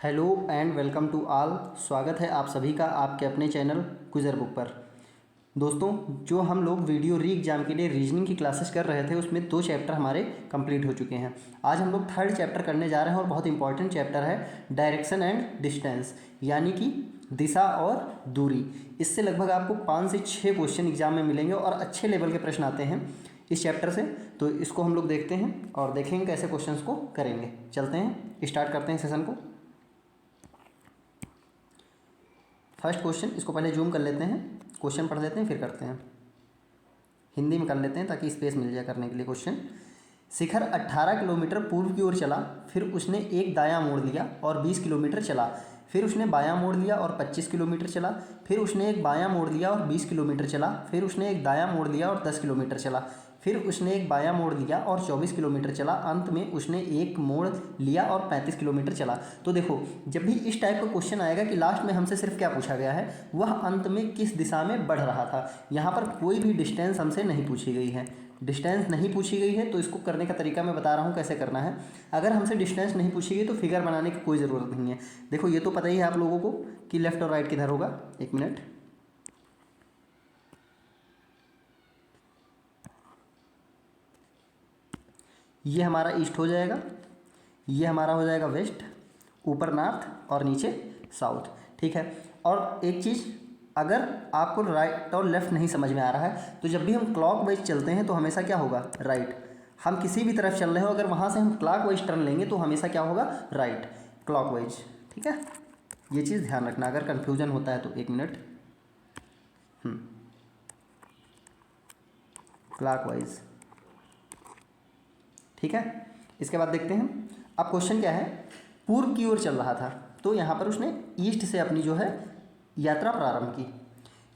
Hello and welcome to all. स्वागत है आप सभी का आपके अपने चैनल क्विज़र बुक पर। दोस्तों, जो हम लोग वीडियो री एग्ज़ाम के लिए रीजनिंग की क्लासेस कर रहे थे उसमें 2 चैप्टर हमारे कंप्लीट हो चुके हैं। आज हम लोग 3rd चैप्टर करने जा रहे हैं और बहुत इंपॉर्टेंट चैप्टर है डायरेक्शन एंड डिस्टेंस, यानी कि दिशा और दूरी। इससे लगभग आपको 5 से 6 क्वेश्चन एग्जाम में मिलेंगे और अच्छे लेवल के प्रश्न आते हैं इस चैप्टर से। तो इसको हम लोग देखते हैं और देखेंगे कैसे क्वेश्चंस को करेंगे। चलते हैं, स्टार्ट करते हैं सेशन को। फर्स्ट क्वेश्चन, इसको पहले जूम कर लेते हैं, क्वेश्चन पढ़ लेते हैं फिर करते हैं। हिंदी में कर लेते हैं ताकि स्पेस मिल जाए करने के लिए क्वेश्चन। शिखर 18 किलोमीटर पूर्व की ओर चला, फिर उसने एक दायां मोड़ लिया और 20 किलोमीटर चला। फिर उसने बायां मोड़ लिया और 25 किलोमीटर चला। फिर उसने एक बायां मोड़ लिया और 20 किलोमीटर चला। फिर उसने एक दायां मोड़ लिया और 10 किलोमीटर चला। फिर उसने एक बायां मोड़ लिया और 24 किलोमीटर चला। अंत में उसने एक मोड़ लिया और 35 किलोमीटर चला। तो देखो, जब भी इस टाइप का क्वेश्चन आएगा कि लास्ट में हमसे सिर्फ क्या पूछा गया है, वह अंत में किस दिशा में बढ़ रहा था। यहाँ पर कोई भी डिस्टेंस हमसे नहीं पूछी गई है। डिस्टेंस नहीं पूछी गई है तो इसको करने का तरीका मैं बता रहा हूँ कैसे करना है। अगर हमसे डिस्टेंस नहीं पूछी गई तो फिगर बनाने की कोई ज़रूरत नहीं है। देखो, ये तो पता ही है आप लोगों को कि लेफ्ट और राइट किधर होगा। एक मिनट, ये हमारा ईस्ट हो जाएगा, ये हमारा हो जाएगा वेस्ट, ऊपर नॉर्थ और नीचे साउथ। ठीक है। और एक चीज़, अगर आपको राइट और लेफ्ट नहीं समझ में आ रहा है तो जब भी हम क्लॉकवाइज चलते हैं तो हमेशा क्या होगा, राइट। हम किसी भी तरफ चल रहे हो, अगर वहाँ से हम क्लॉकवाइज टर्न लेंगे तो हमेशा क्या होगा, राइट, क्लॉकवाइज। ठीक है, ये चीज़ ध्यान रखना अगर कन्फ्यूजन होता है तो। एक मिनट, क्लॉकवाइज। ठीक है। इसके बाद देखते हैं, अब क्वेश्चन क्या है, पूर्व की ओर चल रहा था तो यहाँ पर उसने ईस्ट से अपनी जो है यात्रा प्रारंभ की।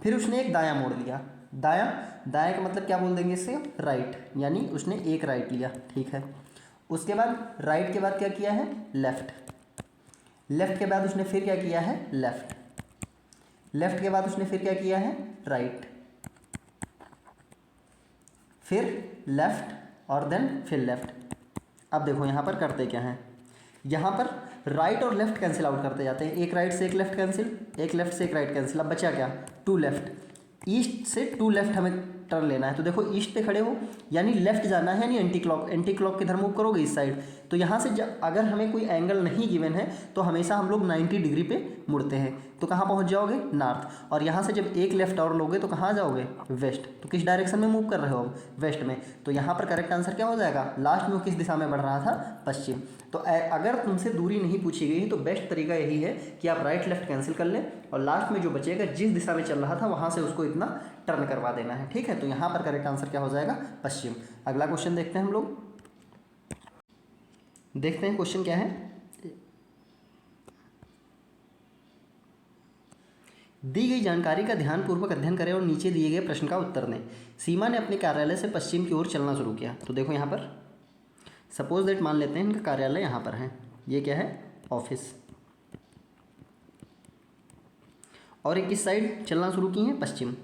फिर उसने एक दायां मोड़ लिया। दायां, दायां का मतलब क्या बोल देंगे इससे, राइट, यानी उसने एक राइट लिया। ठीक है। उसके बाद राइट के बाद क्या किया है, लेफ्ट। लेफ्ट के बाद उसने फिर क्या किया है, लेफ्ट। लेफ्ट के बाद उसने फिर क्या किया है, राइट। फिर लेफ्ट और देन फिर लेफ्ट। अब देखो यहाँ पर करते क्या हैं, यहाँ पर राइट और लेफ्ट कैंसिल आउट करते जाते हैं। एक राइट से एक लेफ्ट कैंसिल, एक लेफ्ट से एक राइट कैंसिल। अब बचा क्या, 2 लेफ्ट। ईस्ट से 2 लेफ्ट हमें टर्न लेना है। तो देखो, ईस्ट पे खड़े हो यानी लेफ्ट जाना है, यानी एंटी क्लॉक। एंटी क्लॉक किधर मूव करोगे, इस साइड। तो यहाँ से अगर हमें कोई एंगल नहीं गिवन है तो हमेशा हम लोग 90 डिग्री पे मुड़ते हैं। तो कहाँ पहुँच जाओगे, नॉर्थ। और यहाँ से जब एक लेफ्ट और लोगे तो कहाँ जाओगे, वेस्ट। तो किस डायरेक्शन में मूव कर रहे हो अब, वेस्ट में। तो यहाँ पर करेक्ट आंसर क्या हो जाएगा, लास्ट में वो किस दिशा में बढ़ रहा था, पश्चिम। तो अगर तुमसे दूरी नहीं पूछी गई है तो बेस्ट तरीका यही है कि आप राइट लेफ्ट कैंसिल कर लें और लास्ट में जो बचेगा, जिस दिशा में चल रहा था वहाँ से उसको इतना टर्न करवा देना है। ठीक है। तो यहाँ पर करेक्ट आंसर क्या हो जाएगा, पश्चिम। अगला क्वेश्चन देखते हैं हम लोग। देखते हैं क्वेश्चन क्या है। दी गई जानकारी का ध्यानपूर्वक अध्ययन करें और नीचे दिए गए प्रश्न का उत्तर दें। सीमा ने अपने कार्यालय से पश्चिम की ओर चलना शुरू किया। तो देखो यहाँ पर सपोज दैट मान लेते हैं इनका कार्यालय यहाँ पर है, ये क्या है, ऑफिस। और एक इस साइड चलना शुरू की है, पश्चिम।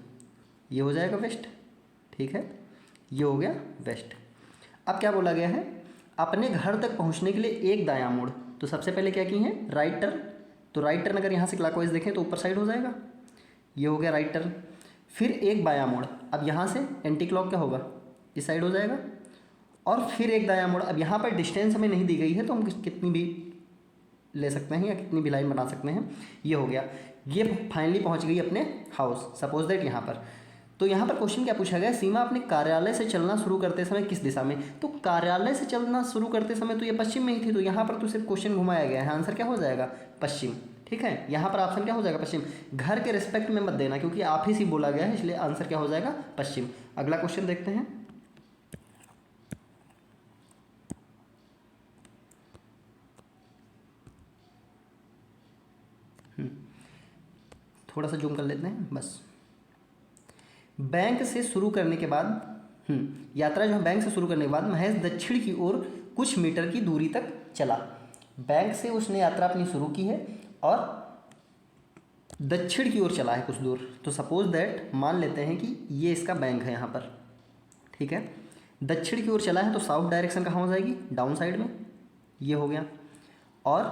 ये हो जाएगा वेस्ट। ठीक है, ये हो गया वेस्ट। अब क्या बोला गया है, अपने घर तक पहुँचने के लिए एक दायां मोड़। तो सबसे पहले क्या की है, राइट टर्न। तो राइट टर्न अगर यहाँ से क्लॉकवाइज देखें तो ऊपर साइड हो जाएगा, ये हो गया राइट टर्न। फिर एक बायां मोड़, अब यहाँ से एंटी क्लॉक क्या होगा, इस साइड हो जाएगा। और फिर एक दायां मोड़। अब यहाँ पर डिस्टेंस हमें नहीं दी गई है तो हम कितनी भी ले सकते हैं या कितनी भी लाइन बना सकते हैं। ये हो गया, ये फाइनली पहुँच गई अपने हाउस, सपोज दैट यहाँ पर। तो यहाँ पर क्वेश्चन क्या पूछा गया, सीमा अपने कार्यालय से चलना शुरू करते समय किस दिशा में। तो कार्यालय से चलना शुरू करते समय तो ये पश्चिम में ही थी, तो यहाँ पर तो सिर्फ क्वेश्चन घुमाया गया है, आंसर क्या हो जाएगा, पश्चिम। ठीक है, यहाँ पर ऑप्शन क्या हो जाएगा, पश्चिम। घर के रिस्पेक्ट में मत देना क्योंकि आप ही से बोला गया है, इसलिए आंसर क्या हो जाएगा, पश्चिम। अगला क्वेश्चन देखते हैं। थोड़ा सा जूम कर लेते हैं बस। बैंक से शुरू करने के बाद यात्रा जो है, बैंक से शुरू करने के बाद महेश दक्षिण की ओर कुछ मीटर की दूरी तक चला। बैंक से उसने यात्रा अपनी शुरू की है और दक्षिण की ओर चला है कुछ दूर। तो सपोज दैट मान लेते हैं कि ये इसका बैंक है यहाँ पर। ठीक है, दक्षिण की ओर चला है तो साउथ डायरेक्शन कहाँ हो जाएगी, डाउन साइड में, ये हो गया। और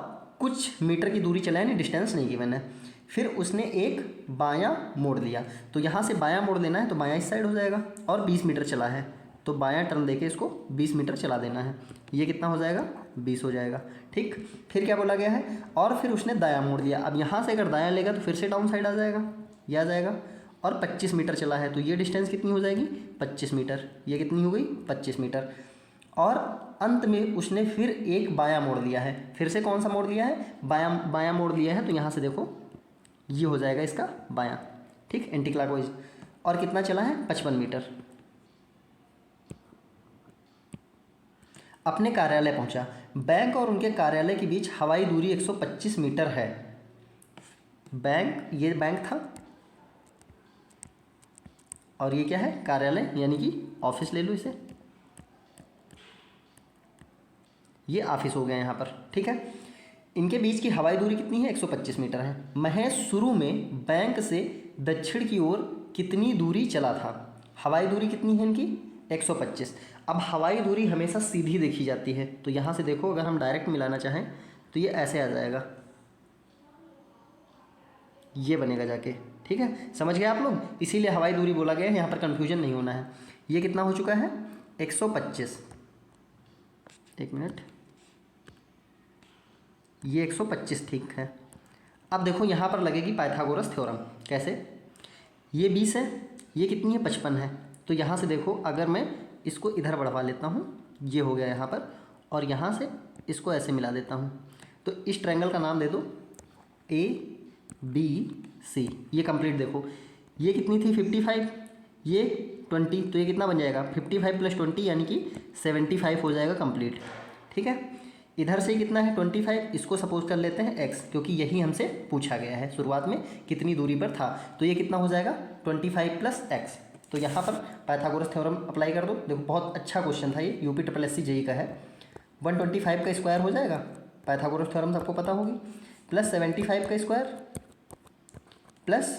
कुछ मीटर की दूरी चला है, नहीं डिस्टेंस नहीं गिवन है। फिर उसने एक बायां मोड़ लिया, तो यहाँ से बायां मोड़ लेना है तो बायां इस साइड हो जाएगा, और 20 मीटर चला है तो बायां टर्न देके इसको 20 मीटर चला देना है। ये कितना हो जाएगा? 20 हो जाएगा। ठीक, फिर क्या बोला गया है? और फिर उसने दायां मोड़ लिया। अब यहाँ से अगर दायां लेगा तो फिर से डाउन साइड आ जाएगा, ये आ जाएगा। और 25 मीटर चला है तो ये डिस्टेंस कितनी हो जाएगी? 25 मीटर। ये कितनी हो गई? 25 मीटर। और अंत में उसने फिर एक बायां मोड़ लिया है। फिर से कौन सा मोड़ लिया है? बायां मोड़ लिया है, तो यहाँ से देखो ये हो जाएगा इसका बायां। ठीक, एंटी क्लॉकवाइज। और कितना चला है? 55 मीटर। अपने कार्यालय पहुंचा। बैंक और उनके कार्यालय के बीच हवाई दूरी 125 मीटर है। बैंक, ये बैंक था, और ये क्या है? कार्यालय, यानी कि ऑफिस ले लो इसे, ये ऑफिस हो गया यहाँ पर। ठीक है, इनके बीच की हवाई दूरी कितनी है? 125 मीटर है। महेश शुरू में बैंक से दक्षिण की ओर कितनी दूरी चला था? हवाई दूरी कितनी है इनकी? 125। अब हवाई दूरी हमेशा सीधी देखी जाती है, तो यहाँ से देखो अगर हम डायरेक्ट मिलाना चाहें तो ये ऐसे आ जाएगा, ये बनेगा जाके। ठीक है, समझ गए आप लोग? इसीलिए हवाई दूरी बोला गया है, यहाँ पर कन्फ्यूजन नहीं होना है। ये कितना हो चुका है? 125। एक मिनट, ये 125 ठीक है। अब देखो यहाँ पर लगेगी पाइथागोरस थ्योरम। कैसे? ये 20 है, ये कितनी है? 55 है। तो यहाँ से देखो, अगर मैं इसको इधर बढ़वा लेता हूँ, ये हो गया यहाँ पर, और यहाँ से इसको ऐसे मिला देता हूँ, तो इस ट्रायंगल का नाम दे दो ABC। ये कंप्लीट देखो, ये कितनी थी? 55, ये 20, तो ये कितना बन जाएगा? 55 + 20 यानी कि 75 हो जाएगा कंप्लीट। ठीक है, इधर से कितना है? 25। इसको सपोज कर लेते हैं x, क्योंकि यही हमसे पूछा गया है शुरुआत में कितनी दूरी पर था। तो ये कितना हो जाएगा? 25 + x। तो यहाँ पर पाइथागोरस थ्योरम अप्लाई कर दो। देखो बहुत अच्छा क्वेश्चन था ये, UPSSC JEE का है। 125 का स्क्वायर हो जाएगा, पाइथागोरस थ्योरम सबको पता होगी, प्लस 75 का स्क्वायर प्लस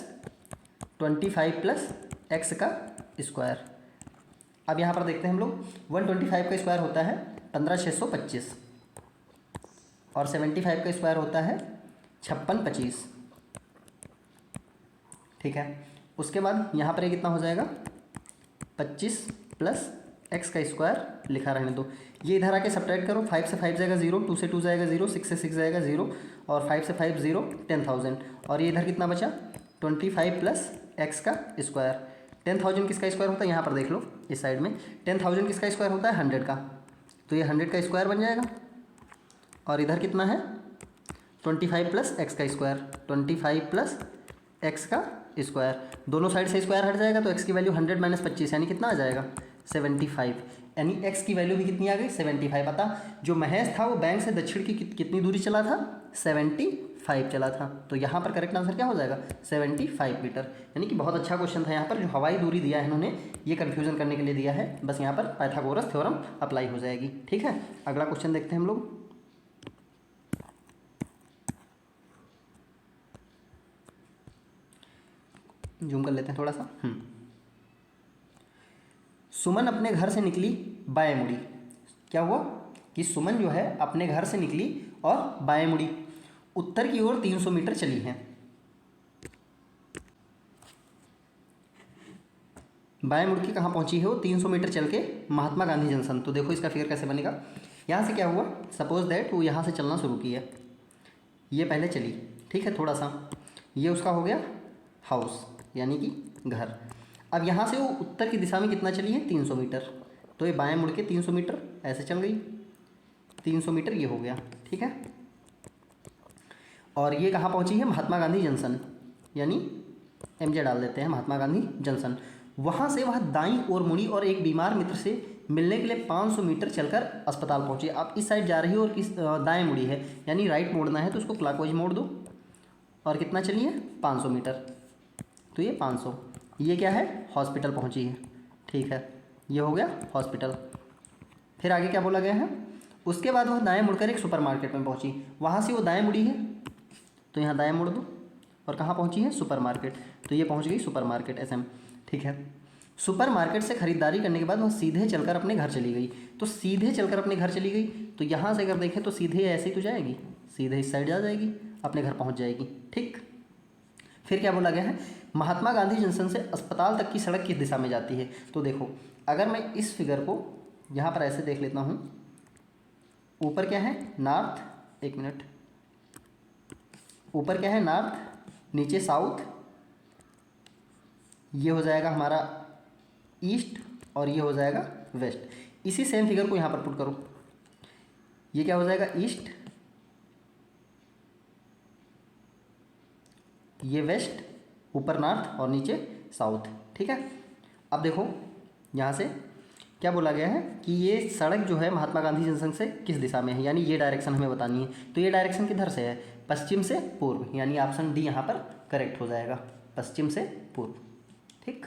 25 + x का स्क्वायर। अब यहाँ पर देखते हैं हम लोग, 125 का स्क्वायर होता है 15625, और 75 का स्क्वायर होता है 5625। ठीक है, उसके बाद यहाँ पर ये कितना हो जाएगा? 25 + x का स्क्वायर लिखा रहने दो। ये इधर आके सब्ट्रैक्ट करो, 5 से 5 जाएगा 0, 2 से 2 जाएगा 0, 6 से 6 जाएगा 0, और 5 से 5 0, 10,000। और ये इधर कितना बचा? 25 + x का स्क्वायर। 10,000 किसका स्क्वायर होता है? यहाँ पर देख लो इस साइड में, 10,000 किसका स्क्वायर होता है? 100 का। तो ये 100 का स्क्वायर बन जाएगा। और इधर कितना है? 25 + x का स्क्वायर, 25 + x का स्क्वायर। दोनों साइड से स्क्वायर हट जाएगा, तो x की वैल्यू 100 - 25 यानी कितना आ जाएगा? 75। यानी x की वैल्यू भी कितनी आ गई? 75। पता, जो महेश था वो बैंक से दक्षिण की कितनी दूरी चला था? 75 चला था। तो यहाँ पर करेक्ट आंसर क्या हो जाएगा? 75 मीटर। यानी कि बहुत अच्छा क्वेश्चन था। यहाँ पर जो हवाई दूरी दिया है इन्होंने, ये कन्फ्यूजन करने के लिए दिया है। बस यहाँ पर पाइथागोरस थ्योरम अप्लाई हो जाएगी। ठीक है, अगला क्वेश्चन देखते हैं हम लोग। जूम कर लेते हैं थोड़ा सा। सुमन अपने घर से निकली, बाएं मुड़ी। क्या हुआ कि सुमन जो है अपने घर से निकली और बाएं मुड़ी, उत्तर की ओर 300 मीटर चली है। बाएं मुड़ के कहाँ पहुंची है वो? 300 मीटर चल के महात्मा गांधी जंक्शन। तो देखो इसका फिगर कैसे बनेगा। यहाँ से क्या हुआ? सपोज दैट वो यहाँ से चलना शुरू किया, ये पहले चली, ठीक है, थोड़ा सा, ये उसका हो गया हाउस यानी कि घर। अब यहाँ से वो उत्तर की दिशा में कितना चली है? 300 मीटर। तो ये बाएं मुड़ के 300 मीटर ऐसे चल गई, 300 मीटर ये हो गया, ठीक है। और ये कहाँ पहुँची है? महात्मा गांधी जंक्शन, यानी MJ डाल देते हैं, महात्मा गांधी जंक्शन। वहाँ से वह दाईं ओर मुड़ी और एक बीमार मित्र से मिलने के लिए 500 मीटर चलकर अस्पताल पहुँची। आप इस साइड जा रही हो और किस दाएँ मुड़ी है, यानी राइट मोड़ना है, तो उसको क्लॉकवाइज मोड़ दो। और कितना चली है? 500 मीटर। तो ये 500, ये क्या है? हॉस्पिटल पहुंची है, ठीक है, ये हो गया हॉस्पिटल। फिर आगे क्या बोला गया है? उसके बाद वह दाएं मुड़कर एक सुपरमार्केट में पहुंची। वहाँ से वो दाएं मुड़ी है, तो यहाँ दाएं मुड़ दो, और कहाँ पहुंची है? सुपरमार्केट। तो ये पहुंच गई सुपरमार्केट SM, ठीक है। सुपरमार्केट से ख़रीदारी करने के बाद वह सीधे चलकर अपने घर चली गई। तो सीधे चलकर अपने घर चली गई, तो यहाँ से अगर देखें तो सीधे ऐसे ही तो जाएगी, सीधे इस साइड जा जाएगी, अपने घर पहुंच जाएगी। ठीक, फिर क्या बोला गया है, महात्मा गांधी जंक्शन से अस्पताल तक की सड़क किस दिशा में जाती है। तो देखो, अगर मैं इस फिगर को यहाँ पर ऐसे देख लेता हूँ, ऊपर क्या है नॉर्थ, एक मिनट, ऊपर क्या है नॉर्थ, नीचे साउथ, ये हो जाएगा हमारा ईस्ट और ये हो जाएगा वेस्ट। इसी सेम फिगर को यहाँ पर पुट करो, ये क्या हो जाएगा ईस्ट, ये वेस्ट, ऊपर नॉर्थ और नीचे साउथ। ठीक है, अब देखो यहाँ से क्या बोला गया है कि ये सड़क जो है महात्मा गांधी जंक्शन से किस दिशा में है, यानी ये डायरेक्शन हमें बतानी है। तो ये डायरेक्शन किधर से है, पश्चिम से पूर्व, यानी ऑप्शन डी यहाँ पर करेक्ट हो जाएगा, पश्चिम से पूर्व। ठीक,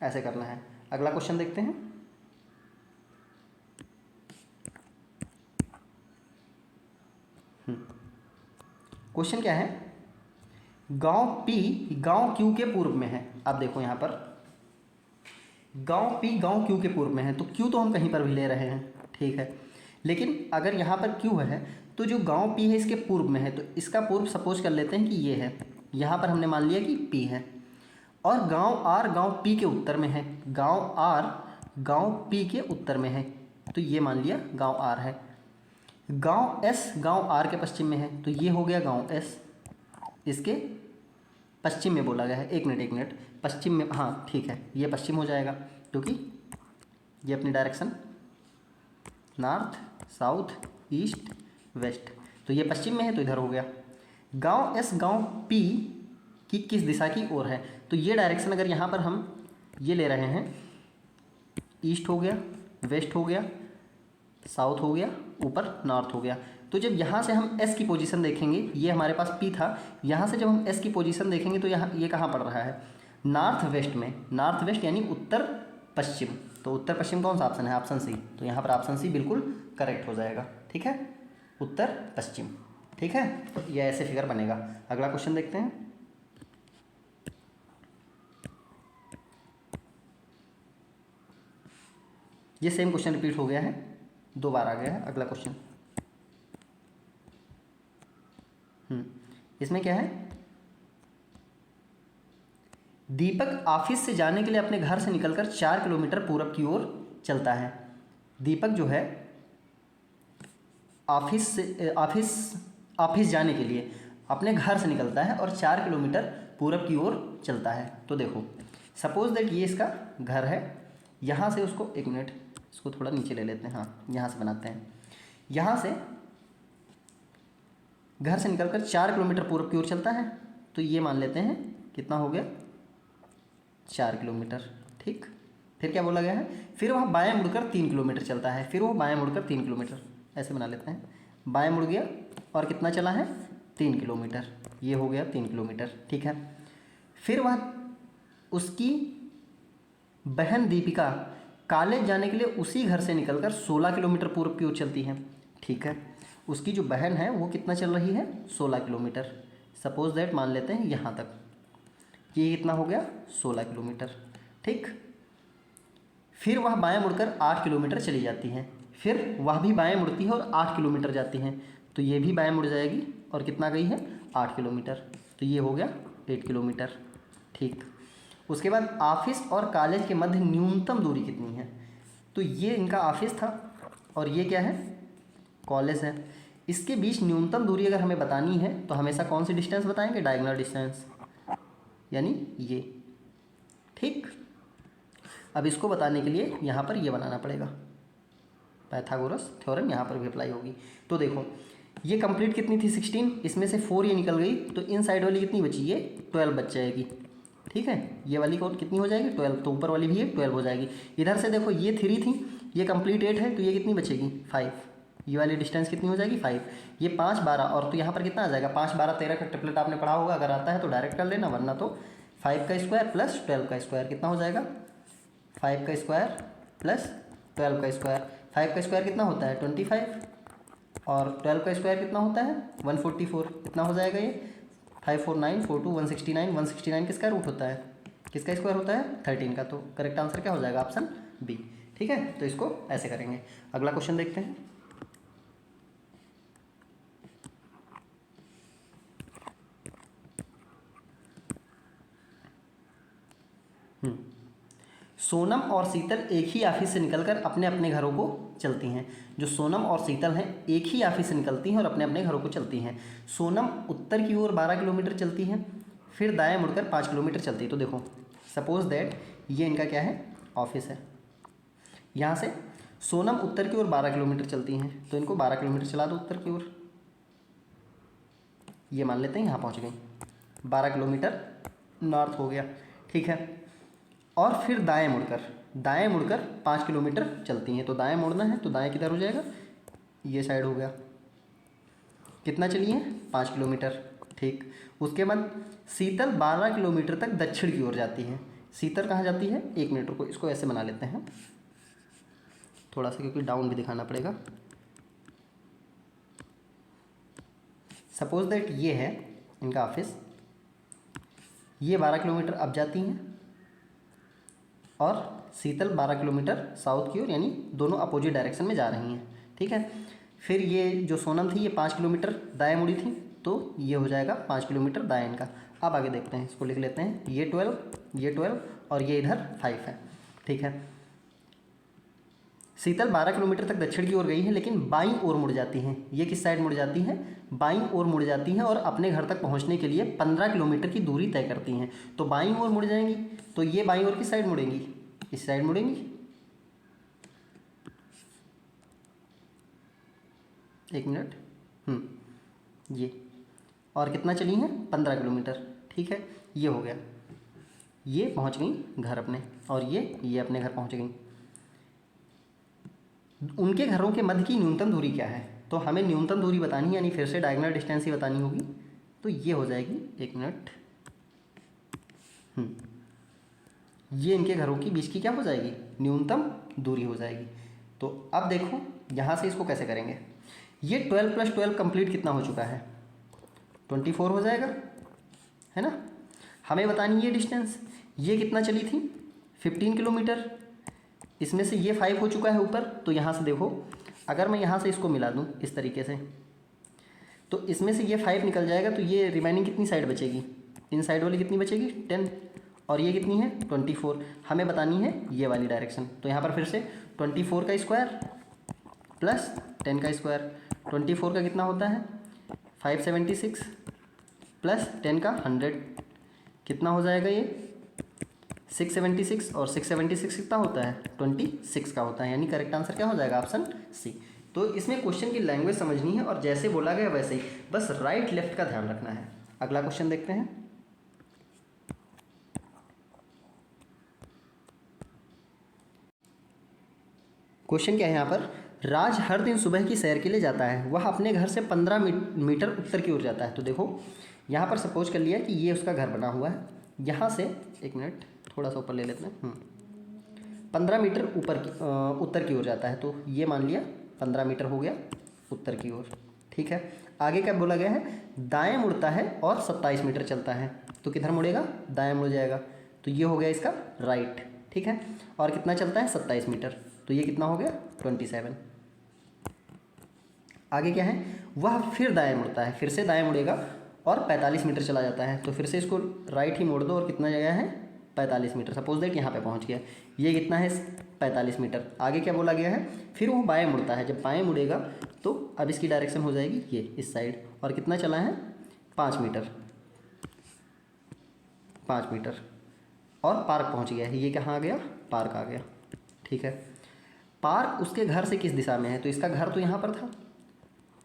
ऐसे करना है। अगला क्वेश्चन देखते हैं। क्वेश्चन क्या है, गांव पी गांव क्यू के पूर्व में है। अब देखो यहाँ पर गांव पी गांव क्यू के पूर्व में है, तो क्यू तो हम कहीं पर भी ले रहे हैं, ठीक है, लेकिन अगर यहाँ पर क्यू है तो जो गांव पी है इसके पूर्व में है, तो इसका पूर्व सपोज कर लेते हैं कि ये है, यहाँ पर हमने मान लिया कि पी है, और गांव आर गांव पी के उत्तर में है, गांव आर गांव पी के उत्तर में है, तो ये मान लिया गांव आर है। गांव एस गांव आर के पश्चिम में है, तो ये हो गया गांव एस, इसके पश्चिम में बोला गया है। एक मिनट, पश्चिम में, हाँ ठीक है, ये पश्चिम हो जाएगा क्योंकि ये अपनी direction north south east west, तो ये पश्चिम में है तो इधर हो गया। गांव एस गांव पी की किस दिशा की ओर है, तो ये डायरेक्शन अगर यहाँ पर हम ये ले रहे हैं, ईस्ट हो गया, वेस्ट हो गया, साउथ हो गया, ऊपर नॉर्थ हो गया, तो जब यहाँ से हम एस की पोजीशन देखेंगे, ये हमारे पास पी था, यहाँ से जब हम एस की पोजीशन देखेंगे तो यहाँ ये कहाँ पड़ रहा है, नॉर्थ वेस्ट में, नॉर्थ वेस्ट यानी उत्तर पश्चिम, तो उत्तर पश्चिम कौन सा ऑप्शन है, ऑप्शन सी, तो यहाँ पर ऑप्शन सी बिल्कुल करेक्ट हो जाएगा। ठीक है, उत्तर पश्चिम। ठीक है, तो ये ऐसे फिगर बनेगा। अगला क्वेश्चन देखते हैं। ये सेम क्वेश्चन रिपीट हो गया है, दो बार आ गया है। अगला क्वेश्चन इसमें क्या है, दीपक ऑफिस से जाने के लिए अपने घर से निकलकर 4 किलोमीटर पूरब की ओर चलता है। दीपक जो है ऑफिस जाने के लिए अपने घर से निकलता है और 4 किलोमीटर पूरब की ओर चलता है। तो देखो, सपोज दैट ये इसका घर है, यहाँ से उसको, एक मिनट, इसको थोड़ा नीचे ले लेते हैं, हाँ यहाँ से बनाते हैं, यहाँ से घर से निकलकर 4 किलोमीटर पूरब की ओर चलता है, तो ये मान लेते हैं कितना हो गया, 4 किलोमीटर। ठीक, फिर क्या बोला गया है, फिर वह बाएं मुड़कर 3 किलोमीटर चलता है, फिर वो बाएं मुड़कर 3 किलोमीटर, ऐसे बना लेते हैं, बाएं मुड़ गया और कितना चला है, 3 किलोमीटर, ये हो गया 3 किलोमीटर। ठीक है, फिर वह उसकी बहन दीपिका कॉलेज जाने के लिए उसी घर से निकलकर 16 किलोमीटर पूर्व की ओर चलती है। ठीक है, उसकी जो बहन है वो कितना चल रही है, 16 किलोमीटर, सपोज दैट मान लेते हैं यहाँ तक, ये कितना हो गया, 16 किलोमीटर। ठीक, फिर वह बाएं मुड़कर 8 किलोमीटर चली जाती है, फिर वह भी बाएं मुड़ती है और 8 किलोमीटर जाती हैं, तो ये भी बाएं मुड़ जाएगी और कितना गई है, 8 किलोमीटर, तो ये हो गया 8 किलोमीटर। ठीक, उसके बाद ऑफिस और कॉलेज के मध्य न्यूनतम दूरी कितनी है, तो ये इनका ऑफिस था और ये क्या है, कॉलेज है, इसके बीच न्यूनतम दूरी अगर हमें बतानी है तो हमेशा कौन सी डिस्टेंस बताएंगे, डायगोनल डिस्टेंस, यानी ये। ठीक, अब इसको बताने के लिए यहाँ पर ये बनाना पड़ेगा, पाइथागोरस थ्योरम यहाँ पर भी अप्लाई होगी। तो देखो, ये कंप्लीट कितनी थी, 16, इसमें से 4 ये निकल गई, तो इन साइड वाली कितनी बची, ये 12 बच जाएगी। ठीक है, ये वाली कौन कितनी हो जाएगी, 12, तो ऊपर वाली भी ये 12 हो जाएगी। इधर से देखो, ये 3 थी, ये कंप्लीट 8 है, तो ये कितनी बचेगी, 5, ये वाली डिस्टेंस कितनी हो जाएगी, 5, ये 5 12, और तो यहाँ पर कितना आ जाएगा, 5 12 13 का ट्रिपलेट आपने पढ़ा होगा, अगर आता है तो डायरेक्ट कर लेना, वरना तो 5 का स्क्वायर प्लस 12 का स्क्वायर कितना हो जाएगा, 5 का स्क्वायर प्लस 12 का स्क्वायर, 5 का स्क्वायर कितना होता है, 25, और 12 का स्क्वायर कितना होता है, 144, कितना हो जाएगा ये, 5 4 9 4 2 169, 169 किसका रूट होता है, किसका स्क्वायर होता है, 13 का, तो करेक्ट आंसर क्या हो जाएगा, ऑप्शन बी। ठीक है, तो इसको ऐसे करेंगे। अगला क्वेश्चन देखते हैं। सोनम और शीतल एक ही ऑफिस से निकलकर अपने अपने घरों को चलती हैं। जो सोनम और शीतल हैं एक ही ऑफिस से निकलती हैं और अपने अपने घरों को चलती हैं। सोनम उत्तर की ओर 12 किलोमीटर चलती हैं, फिर दाएं मुड़कर 5 किलोमीटर चलती है। तो देखो सपोज दैट ये इनका क्या है, ऑफिस है। यहाँ से सोनम उत्तर की ओर 12 किलोमीटर चलती हैं, तो इनको 12 किलोमीटर चला दो उत्तर की ओर। ये मान लेते हैं यहाँ पहुँच गई, 12 किलोमीटर नॉर्थ हो गया, ठीक है। और फिर दाएं मुड़कर 5 किलोमीटर चलती हैं। तो दाएं मुड़ना है तो दाएं किधर हो जाएगा, ये साइड हो गया। कितना चली है, 5 किलोमीटर, ठीक। उसके बाद शीतल 12 किलोमीटर तक दक्षिण की ओर जाती है। शीतल कहाँ जाती है, 1 मिनट को इसको ऐसे बना लेते हैं थोड़ा सा, क्योंकि डाउन भी दिखाना पड़ेगा। सपोज दैट ये है इनका ऑफिस, ये 12 किलोमीटर अब जाती हैं और शीतल 12 किलोमीटर साउथ की ओर, यानी दोनों अपोजिट डायरेक्शन में जा रही हैं, ठीक है। फिर ये जो सोनम थी ये 5 किलोमीटर दाएं मुड़ी थी, तो ये हो जाएगा 5 किलोमीटर दाएं इनका। अब आगे देखते हैं, इसको लिख लेते हैं, ये 12 और ये इधर 5 है, ठीक है। शीतल 12 किलोमीटर तक दक्षिण की ओर गई है, लेकिन बाईं ओर मुड़ जाती हैं। ये किस साइड मुड़ जाती हैं, बाईं ओर मुड़ जाती हैं और अपने घर तक पहुंचने के लिए 15 किलोमीटर की दूरी तय करती हैं। तो बाईं ओर मुड़ जाएंगी, तो ये बाईं ओर किस साइड मुड़ेंगी, इस साइड मुड़ेंगी। एक मिनट, ये और कितना चली हैं, 15 किलोमीटर, ठीक है। ये हो गया, ये पहुंच गई घर अपने, और ये अपने घर पहुंच गई। उनके घरों के मध्य की न्यूनतम दूरी क्या है, तो हमें न्यूनतम दूरी बतानी है, यानी फिर से डायगोनल डिस्टेंस ही बतानी होगी। तो ये हो जाएगी, एक मिनट, ये इनके घरों की बीच की क्या हो जाएगी, न्यूनतम दूरी हो जाएगी। तो अब देखो यहाँ से इसको कैसे करेंगे। ये 12 + 12 कंप्लीट कितना हो चुका है, 24 हो जाएगा, है ना। हमें बतानी ये डिस्टेंस, ये कितना चली थी, 15 किलोमीटर। इसमें से ये 5 हो चुका है ऊपर, तो यहाँ से देखो, अगर मैं यहाँ से इसको मिला दूँ इस तरीके से, तो इसमें से ये 5 निकल जाएगा, तो ये रिमेनिंग कितनी साइड बचेगी, इन साइड वाली कितनी बचेगी, 10, और ये कितनी है, 24। हमें बतानी है ये वाली डायरेक्शन। तो यहाँ पर फिर से 24 का स्क्वायर प्लस 10 का स्क्वायर, 24 का कितना होता है, 576 प्लस 10 का 100, कितना हो जाएगा ये, 676, और 676 कितना होता है, 26 का होता है, यानी करेक्ट आंसर क्या हो जाएगा, ऑप्शन सी। तो इसमें क्वेश्चन की लैंग्वेज समझनी है और जैसे बोला गया वैसे ही, बस राइट लेफ्ट का ध्यान रखना है। अगला क्वेश्चन देखते हैं। क्वेश्चन क्या है यहाँ पर, राज हर दिन सुबह की सैर के लिए जाता है, वह अपने घर से 15 मीटर उत्तर की ओर जाता है। तो देखो यहाँ पर सपोज कर लिया कि ये उसका घर बना हुआ है, यहाँ से, एक मिनट थोड़ा सा ऊपर ले लेते हैं, 15 मीटर उत्तर की ओर जाता है। तो ये मान लिया 15 मीटर हो गया उत्तर की ओर, ठीक है। आगे क्या बोला गया है, दाएं मुड़ता है और 27 मीटर चलता है। तो किधर मुड़ेगा, दाएं मुड़ जाएगा, तो ये हो गया इसका राइट, ठीक है। और कितना चलता है, 27 मीटर, तो ये कितना हो गया, 27। आगे क्या है, वह फिर दाएं मुड़ता है, फिर से दाएं मुड़ेगा और 45 मीटर चला जाता है। तो फिर से इसको राइट ही मोड़ दो, और कितना जगह है, 45 मीटर। सपोज दैट यहाँ पे पहुँच गया, ये कितना है, 45 मीटर। आगे क्या बोला गया है, फिर वो बाएं मुड़ता है, जब बाएं मुड़ेगा तो अब इसकी डायरेक्शन हो जाएगी ये इस साइड, और कितना चला है, 5 मीटर, 5 मीटर, और पार्क पहुँच गया है। ये कहाँ आ गया, पार्क आ गया, ठीक है। पार्क उसके घर से किस दिशा में है, तो इसका घर तो यहाँ पर था,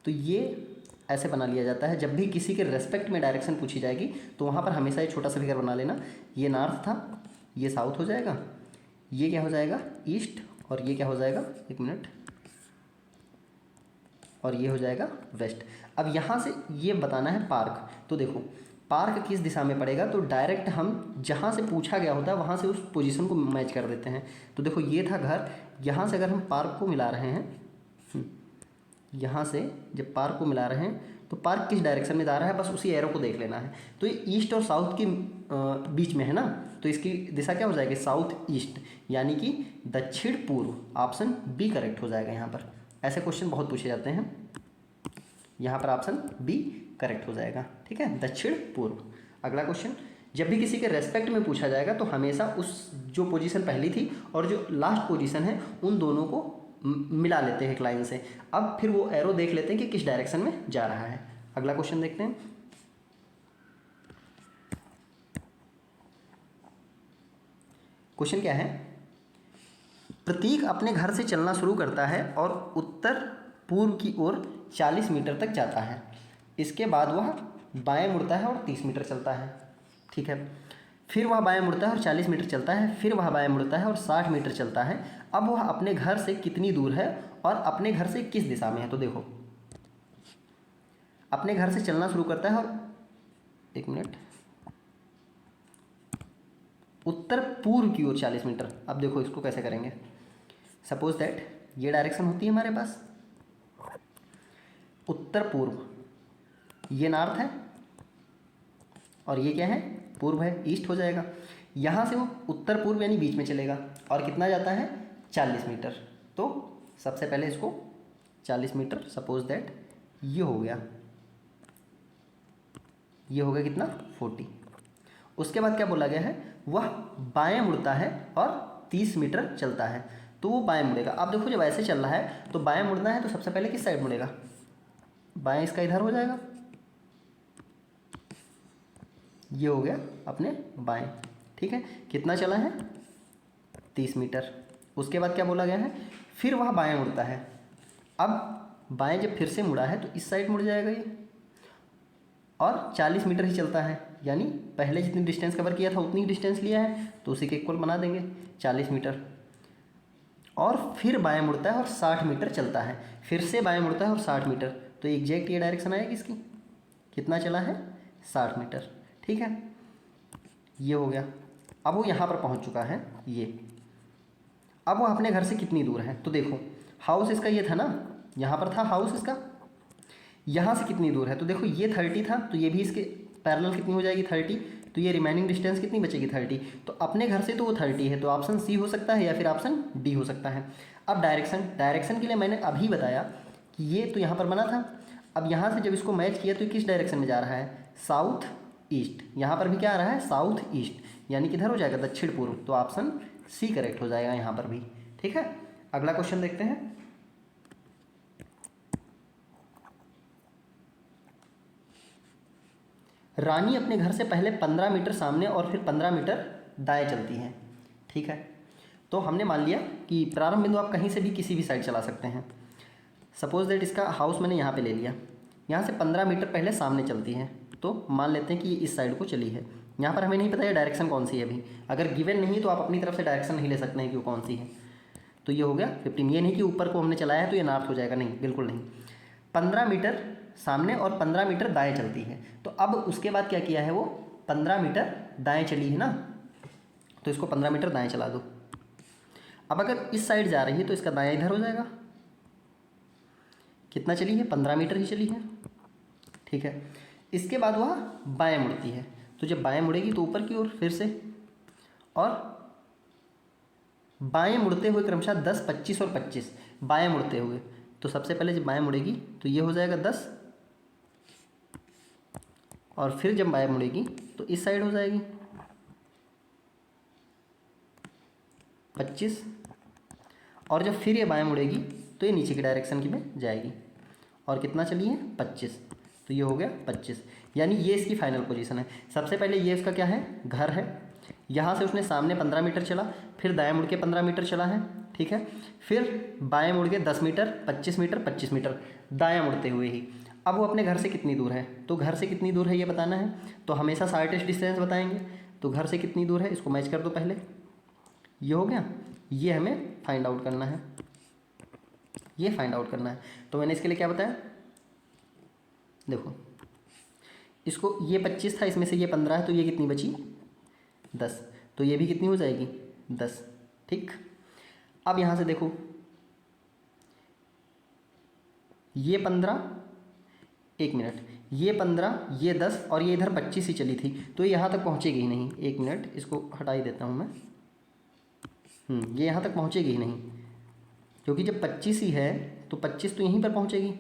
तो ये ऐसे बना लिया जाता है। जब भी किसी के रेस्पेक्ट में डायरेक्शन पूछी जाएगी तो वहाँ पर हमेशा एक छोटा सा फिगर बना लेना। ये नॉर्थ था, ये साउथ हो जाएगा, ये क्या हो जाएगा, ईस्ट, और ये क्या हो जाएगा, एक मिनट, और ये हो जाएगा वेस्ट। अब यहाँ से ये बताना है पार्क। तो देखो पार्क किस दिशा में पड़ेगा, तो डायरेक्ट हम जहाँ से पूछा गया होता है वहाँ से उस पोजीशन को मैच कर देते हैं। तो देखो ये था घर, यहाँ से अगर हम पार्क को मिला रहे हैं, यहाँ से जब पार्क को मिला रहे हैं तो पार्क किस डायरेक्शन में जा रहा है, बस उसी एरो को देख लेना है। तो ये ईस्ट और साउथ के बीच में है ना, तो इसकी दिशा क्या हो जाएगी, साउथ ईस्ट, यानी कि दक्षिण पूर्व। ऑप्शन बी करेक्ट हो जाएगा। यहाँ पर ऐसे क्वेश्चन बहुत पूछे जाते हैं, यहाँ पर ऑप्शन बी करेक्ट हो जाएगा, ठीक है, दक्षिण पूर्व। अगला क्वेश्चन, जब भी किसी के रेस्पेक्ट में पूछा जाएगा तो हमेशा उस जो पोजीशन पहली थी और जो लास्ट पोजीशन है उन दोनों को मिला लेते हैं एक लाइन से। अब फिर वो एरो देख लेते हैं कि किस डायरेक्शन में जा रहा है। अगला क्वेश्चन देखते हैं। क्वेश्चन क्या है, प्रतीक अपने घर से चलना शुरू करता है और उत्तर पूर्व की ओर 40 मीटर तक जाता है। इसके बाद वह बाएं मुड़ता है और 30 मीटर चलता है। ठीक है, फिर वह बाएं मुड़ता है और 40 मीटर चलता है, फिर वह बाएं मुड़ता है और 60 मीटर चलता है। अब वह अपने घर से कितनी दूर है और अपने घर से किस दिशा में है? तो देखो, अपने घर से चलना शुरू करता है और एक मिनट, उत्तर पूर्व की ओर 40 मीटर। अब देखो इसको कैसे करेंगे। सपोज दैट ये डायरेक्शन होती है हमारे पास, उत्तर पूर्व, ये नॉर्थ है और ये क्या है, पूर्व है, ईस्ट हो जाएगा। यहाँ से वो उत्तर पूर्व यानी बीच में चलेगा और कितना जाता है, 40 मीटर। तो सबसे पहले इसको 40 मीटर, सपोज दैट ये हो गया, ये हो गया कितना, 40। उसके बाद क्या बोला गया है, वह बाएं मुड़ता है और 30 मीटर चलता है। तो वो बाएं मुड़ेगा। अब देखो जब ऐसे चल रहा है तो बाएं मुड़ना है तो सबसे पहले किस साइड मुड़ेगा, बाएं इसका इधर हो जाएगा, ये हो गया अपने बाएं। ठीक है, कितना चला है, 30 मीटर। उसके बाद क्या बोला गया है, फिर वह बाएं मुड़ता है। अब बाएं जब फिर से मुड़ा है तो इस साइड मुड़ जाएगा ये, और 40 मीटर ही चलता है, यानी पहले जितनी डिस्टेंस कवर किया था उतनी डिस्टेंस लिया है तो उसी के इक्वल बना देंगे 40 मीटर। और फिर बाएं मुड़ता है और 60 मीटर चलता है, फिर से बाएं मुड़ता है और 60 मीटर। तो एग्जैक्ट ये डायरेक्शन आएगी इसकी, कितना चला है, 60 मीटर। ठीक है, ये हो गया। अब वो यहाँ पर पहुँच चुका है ये। अब वो अपने घर से कितनी दूर है, तो देखो हाउस इसका ये था ना, यहाँ पर था हाउस इसका, यहाँ से कितनी दूर है, तो देखो ये 30 था तो ये भी इसके पैरेलल कितनी हो जाएगी, 30। तो ये रिमेनिंग डिस्टेंस कितनी बचेगी, 30। तो अपने घर से तो वो 30 है, तो ऑप्शन सी हो सकता है या फिर ऑप्शन डी हो सकता है। अब डायरेक्शन के लिए मैंने अभी बताया कि ये तो यहाँ पर बना था। अब यहाँ से जब इसको मैच किया तो किस डायरेक्शन में जा रहा है, साउथ ईस्ट। यहाँ पर भी क्या आ रहा है, साउथ ईस्ट, यानी किधर हो जाएगा, दक्षिण पूर्व। तो ऑप्शन सी करेक्ट हो जाएगा यहाँ पर भी। ठीक है, अगला क्वेश्चन देखते हैं। रानी अपने घर से पहले 15 मीटर सामने और फिर 15 मीटर दाएं चलती है। ठीक है, तो हमने मान लिया कि प्रारंभ बिंदु आप कहीं से भी किसी भी साइड चला सकते हैं। सपोज दैट इसका हाउस मैंने यहाँ पे ले लिया, यहाँ से 15 मीटर पहले सामने चलती है, तो मान लेते हैं कि ये इस साइड को चली है। यहाँ पर हमें नहीं पता है डायरेक्शन कौन सी है अभी, अगर गिवन नहीं तो आप अपनी तरफ से डायरेक्शन नहीं ले सकते हैं कि वो कौन सी है। तो ये हो गया 15। ये नहीं कि ऊपर को हमने चलाया है तो ये नॉर्थ हो जाएगा, नहीं, बिल्कुल नहीं। 15 मीटर सामने और 15 मीटर दाएं चलती है। तो अब उसके बाद क्या किया है, वो 15 मीटर दाएं चली है ना, तो इसको 15 मीटर दाएं चला दो। अब अगर इस साइड जा रही है तो इसका दायां इधर हो जाएगा। कितना चली है, 15 मीटर ही चली है। ठीक है, इसके बाद वह बाएं मुड़ती है, तो जब बाएं मुड़ेगी तो ऊपर की ओर फिर से, और बाएं मुड़ते हुए क्रमशः 10, 25 और 25 बाएं मुड़ते हुए। तो सबसे पहले जब बाएं मुड़ेगी तो ये हो जाएगा 10, और फिर जब बाएं मुड़ेगी तो इस साइड हो जाएगी 25, और जब फिर ये बाएं मुड़ेगी तो ये नीचे की डायरेक्शन की में जाएगी। और कितना चली है, 25। तो ये हो गया 25, यानी ये इसकी फाइनल पोजीशन है। सबसे पहले ये इसका क्या है, घर है। यहाँ से उसने सामने 15 मीटर चला, फिर दाएं मुड़ के 15 मीटर चला है। ठीक है, फिर बाएं मुड़ के 10 मीटर, 25 मीटर, 25 मीटर दाएं मुड़ते हुए ही। अब वो अपने घर से कितनी दूर है, तो घर से कितनी दूर है ये बताना है, तो हमेशा शॉर्टेस्ट डिस्टेंस बताएंगे। तो घर से कितनी दूर है इसको मैच कर दो पहले, ये हो गया। ये हमें फाइंड आउट करना है, ये फाइंड आउट करना है। तो मैंने इसके लिए क्या बताया, देखो इसको, ये 25 था, इसमें से ये 15 है, तो ये कितनी बची, 10। तो ये भी कितनी हो जाएगी, 10। ठीक, अब यहाँ से देखो, ये 15, एक मिनट, ये 15, ये 10 और ये इधर 25 ही चली थी, तो ये यहाँ तक पहुँचेगी ही नहीं। एक मिनट, इसको हटा ही देता हूँ मैं। ये यहाँ तक पहुँचेगी ही नहीं, क्योंकि जब 25 ही है तो 25 तो यहीं पर पहुँचेगी।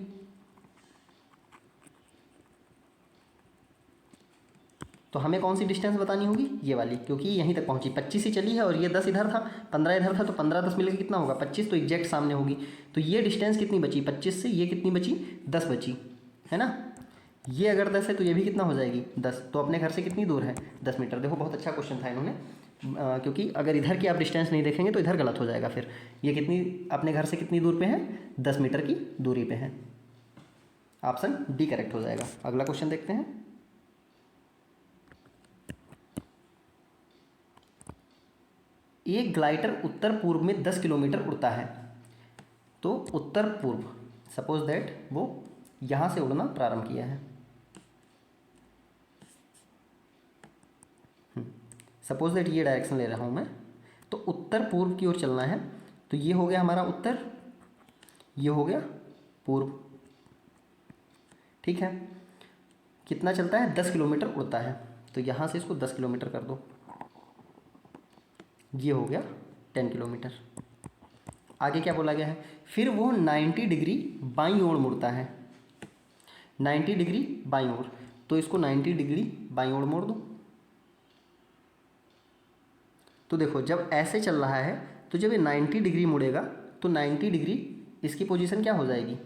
तो हमें कौन सी डिस्टेंस बतानी होगी, ये वाली, क्योंकि यहीं तक पहुंची 25 ही चली है और ये 10 इधर था, 15 इधर था, तो 15 10 मिलकर कितना होगा 25, तो एग्जैक्ट सामने होगी। तो ये डिस्टेंस कितनी बची 25 से, ये कितनी बची 10 बची, है ना। ये अगर 10 है तो ये भी कितना हो जाएगी 10, तो अपने घर से कितनी दूर है 10 मीटर। देखो बहुत अच्छा क्वेश्चन था इन्होंने, क्योंकि अगर इधर की आप डिस्टेंस नहीं देखेंगे तो इधर गलत हो जाएगा फिर। ये कितनी अपने घर से कितनी दूर पे है 10 मीटर की दूरी पे है। ऑप्शन डी करेक्ट हो जाएगा। अगला क्वेश्चन देखते हैं। एक ग्लाइडर उत्तर पूर्व में 10 किलोमीटर उड़ता है। तो उत्तर पूर्व, सपोज दैट वो यहाँ से उड़ना प्रारंभ किया है। सपोज दैट ये डायरेक्शन ले रहा हूँ मैं, तो उत्तर पूर्व की ओर चलना है। तो ये हो गया हमारा उत्तर, ये हो गया पूर्व, ठीक है। कितना चलता है 10 किलोमीटर उड़ता है, तो यहाँ से इसको 10 किलोमीटर कर दो, ये हो गया 10 किलोमीटर। आगे क्या बोला गया है, फिर वो 90 डिग्री बाईं ओर मुड़ता है, 90 डिग्री बाईं ओर, तो इसको 90 डिग्री बाईं ओर मोड़ दो। तो देखो जब ऐसे चल रहा है तो जब ये 90 डिग्री मुड़ेगा तो 90 डिग्री इसकी पोजीशन क्या हो जाएगी,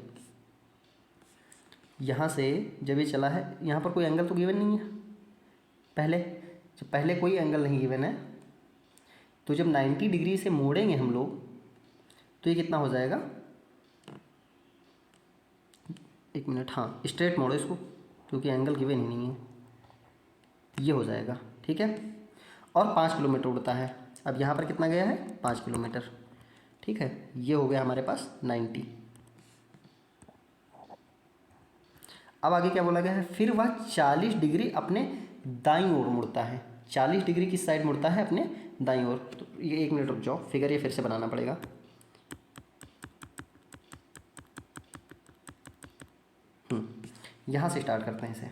यहाँ से जब ये चला है, यहाँ पर कोई एंगल तो गिवन नहीं है पहले कोई एंगल नहीं गिवन है, तो जब 90 डिग्री से मोड़ेंगे हम लोग तो ये कितना हो जाएगा, एक मिनट, हाँ स्ट्रेट मोड़ो इसको क्योंकि एंगल गिवन ही नहीं है, ये हो जाएगा, ठीक है। और 5 किलोमीटर उड़ता है, अब यहाँ पर कितना गया है 5 किलोमीटर, ठीक है। ये हो गया हमारे पास 90। अब आगे क्या बोला गया है, फिर वह 40 डिग्री अपने दाईं ओर मुड़ता है। 40 डिग्री किस साइड मुड़ता है, अपने दाईं ओर। तो ये एक मिनट रुक जाओ, फिगर ये फिर से बनाना पड़ेगा। यहाँ से स्टार्ट करते हैं इसे।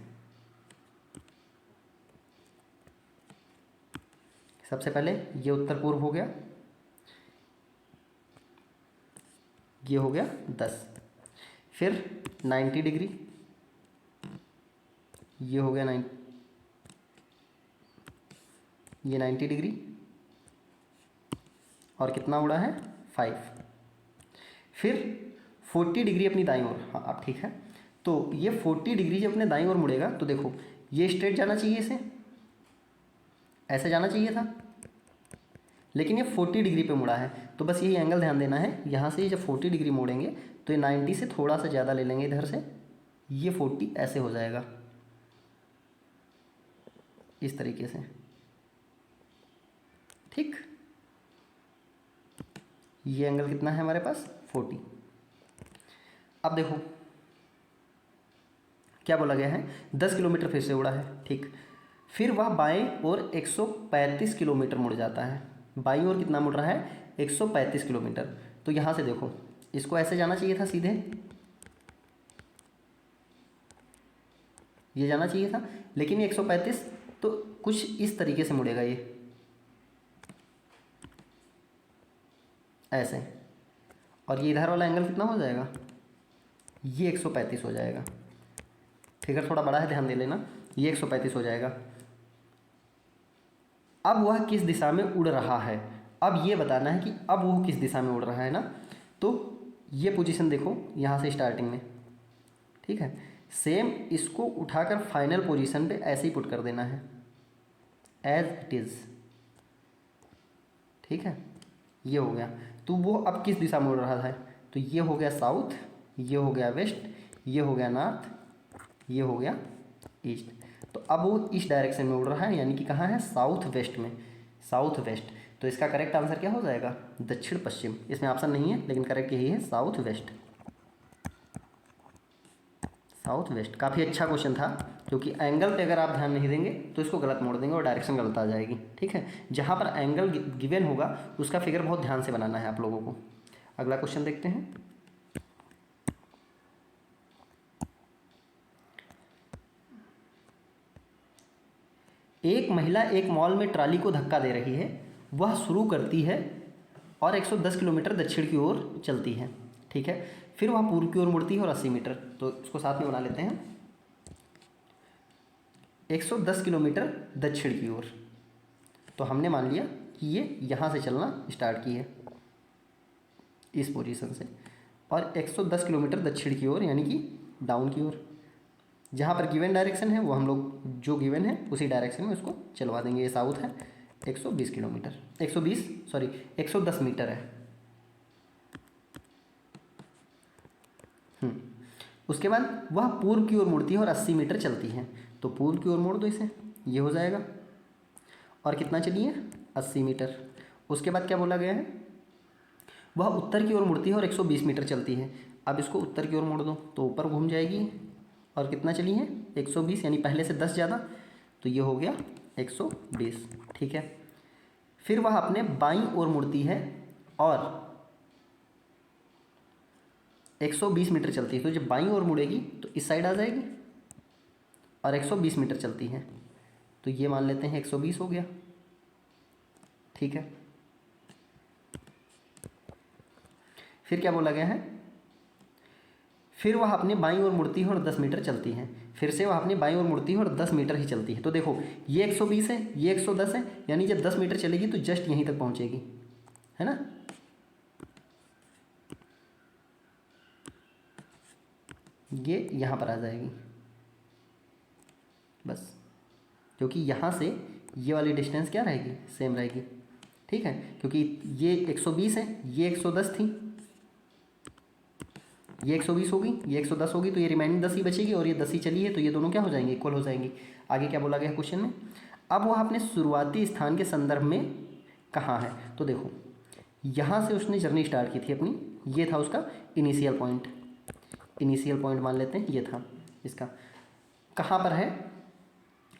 सबसे पहले ये उत्तर पूर्व हो गया, ये हो गया 10, फिर 90 डिग्री, ये हो गया 9, ये 90 डिग्री, और कितना उड़ा है 5, फिर 40 डिग्री अपनी दाईं ओर। हाँ अब ठीक है, तो ये 40 डिग्री जब अपने दाईं ओर मुड़ेगा तो देखो ये स्ट्रेट जाना चाहिए, इसे ऐसे जाना चाहिए था, लेकिन ये 40 डिग्री पे मुड़ा है। तो बस यही एंगल ध्यान देना है, यहाँ से जब 40 डिग्री मोड़ेंगे तो ये 90 से थोड़ा सा ज़्यादा ले लेंगे इधर से, ये 40 ऐसे हो जाएगा इस तरीके से, ठीक। ये एंगल कितना है हमारे पास 40। अब देखो क्या बोला गया है, 10 किलोमीटर फिर से उड़ा है, ठीक। फिर वह बाएं ओर 135 किलोमीटर मुड़ जाता है। बाईं ओर कितना मुड़ रहा है 135 किलोमीटर। तो यहाँ से देखो इसको ऐसे जाना चाहिए था, सीधे ये जाना चाहिए था, लेकिन ये 135 तो कुछ इस तरीके से मुड़ेगा, ये ऐसे, और ये इधर वाला एंगल कितना हो जाएगा, ये 135 हो जाएगा। फिगर थोड़ा बड़ा है, ध्यान दे लेना, ये 135 हो जाएगा। अब वह किस दिशा में उड़ रहा है, अब ये बताना है कि अब वो किस दिशा में उड़ रहा है ना। तो ये पोजीशन देखो यहाँ से स्टार्टिंग में, ठीक है। सेम इसको उठाकर फाइनल पोजीशन पे ऐसे ही पुट कर देना है एज इट इज़, ठीक है। ये हो गया, तो वो अब किस दिशा में उड़ रहा है, तो ये हो गया साउथ, ये हो गया वेस्ट, ये हो गया नॉर्थ, ये हो गया ईस्ट। तो अब वो इस डायरेक्शन में उड़ रहा है, यानी कि कहाँ है साउथ वेस्ट में, साउथ वेस्ट। तो इसका करेक्ट आंसर क्या हो जाएगा, दक्षिण पश्चिम। इसमें ऑप्शन नहीं है लेकिन करेक्ट यही है, साउथ वेस्ट, साउथ वेस्ट। काफ़ी अच्छा क्वेश्चन था, क्योंकि एंगल पे अगर आप ध्यान नहीं देंगे तो इसको गलत मोड़ देंगे और डायरेक्शन गलत आ जाएगी, ठीक है। जहाँ पर एंगल गिवन होगा उसका फिगर बहुत ध्यान से बनाना है आप लोगों को। अगला क्वेश्चन देखते हैं। एक महिला एक मॉल में ट्रॉली को धक्का दे रही है, वह शुरू करती है और 110 किलोमीटर दक्षिण की ओर चलती है, ठीक है। फिर वह पूर्व की ओर मुड़ती है और 80 मीटर, तो इसको साथ में बना लेते हैं। 110 किलोमीटर दक्षिण की ओर। तो हमने मान लिया कि ये यहाँ से चलना स्टार्ट की है, इस पोजीशन से, और 110 किलोमीटर दक्षिण की ओर यानी कि डाउन की ओर। जहाँ पर गिवन डायरेक्शन है वो हम लोग जो गिवन है उसी डायरेक्शन में उसको चलवा देंगे। ये साउथ है, 120 किलोमीटर, 110 मीटर है। उसके बाद वह पूर्व की ओर मुड़ती है और 80 मीटर चलती है। तो पूर्व की ओर मोड़ दो इसे, ये हो जाएगा। और कितना चली है? 80 मीटर। उसके बाद क्या बोला गया है? वह उत्तर की ओर मुड़ती है और 120 मीटर चलती है। अब इसको उत्तर की ओर मोड़ दो तो ऊपर घूम जाएगी। और कितना चली है? 120, यानी पहले से 10 ज़्यादा, तो ये हो गया 120। ठीक है। फिर वह अपने बाईं ओर मुड़ती है और 120 मीटर चलती है। तो जब बाईं ओर मुड़ेगी तो इस साइड आ जाएगी और 120 मीटर चलती है। तो ये मान लेते हैं 120 हो गया। ठीक है। फिर क्या बोला गया है? फिर वह अपने बाईं ओर मुड़ती है और 10 मीटर चलती है। फिर से वह अपने बाईं ओर मुड़ती है और 10 मीटर ही चलती है। तो देखो ये 120 है, ये 110 है, यानी जब 10 मीटर चलेगी तो जस्ट यहीं तक पहुंचेगी, है ना। ये यहाँ पर आ जाएगी बस, क्योंकि यहाँ से ये वाली डिस्टेंस क्या रहेगी? सेम रहेगी। ठीक है, क्योंकि ये 120 है, ये 110 थी, ये 120 होगी, ये 110 होगी, तो ये रिमाइनिंग 10 ही बचेगी और ये 10 ही चली है, तो ये दोनों क्या हो जाएंगे? इक्वल हो जाएंगी। आगे क्या बोला गया है क्वेश्चन में? अब वह अपने शुरुआती स्थान के संदर्भ में कहाँ है? तो देखो यहाँ से उसने जर्नी स्टार्ट की थी अपनी, ये था उसका इनिशियल पॉइंट। इनिशियल पॉइंट मान लेते हैं ये था इसका। कहाँ पर है